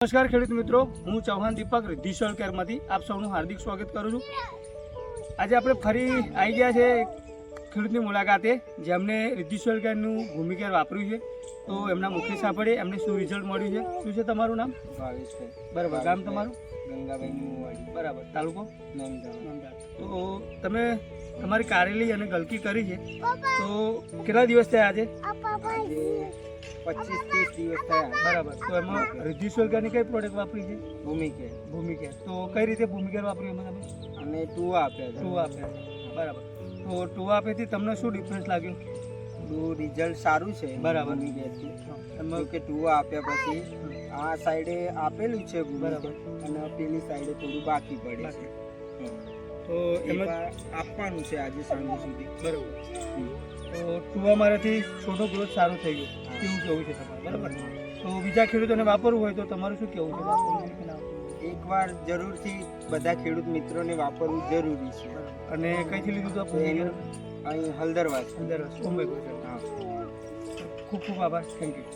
નમસ્કાર ખેડૂત મિત્રો, હું ચૌહાણ દીપક રિદ્ધિશોલ કેરમાંથી આપ સૌનું હાર્દિક સ્વાગત કરું છું। આજે આપણે ફરી આવી ગયા છે ખેડૂતની મુલાકાતે, જેમને રિદ્ધિશોલ કેરનું ભૂમિકેર વાપર્યું છે। તો એમના મુખ્ય સાંભળીએ એમને શું રિઝલ્ટ મળ્યું છે। શું છે તમારું નામ? ભાવેશભાઈ। બરાબર, ગામ તમારું? ગંગાભાઈ। બરાબર, તાલુકો? નંદા। તો તમે તમારી કારેલી અને ગલકી કરી છે, તો કેટલા દિવસ થયા આજે? 25-30 દિવસ થયા। બરાબર, તો એમાં રિદ્ધિશોલ કેરની કઈ પ્રોડક્ટ વાપરી છે? ભૂમિકેર। તો કઈ રીતે ભૂમિકેર વાપર્યું એમાં તમે? અને ટુવા આપ્યા હતા। ટુવા આપ્યા છે, બરાબર। તો ટુવા આપેથી તમને શું ડિફરન્સ લાગ્યું? રિઝલ્ટ સારું છે બરાબર। ભૂમિકેરથી। એમાં કે ટુવા આપ્યા પછી આ સાઈડે આપેલું છે બરાબર, અને પેલી સાઈડે થોડું બાકી પડે છે। તો એમાં આપવાનું છે આજે સાંજ સુધી। બરાબર, તો ટુવા મારાથી છોટો ગ્રોથ સારો થઈ ગયો એવું કેવું છે તમારે? બરાબર, તો બીજા ખેડૂતોને વાપરવું હોય તો તમારું શું કેવું છે? વાપરવું કે ના વાપરવું? એકવાર જરૂરથી બધા ખેડૂત મિત્રોને વાપરવું જરૂરી છે। અને કઈથી લીધું તો એનું અહીં હળદરવાસ। અંદર સોમભાઈ, હા, ખૂબ ખૂબ આભાર, થેન્ક યુ।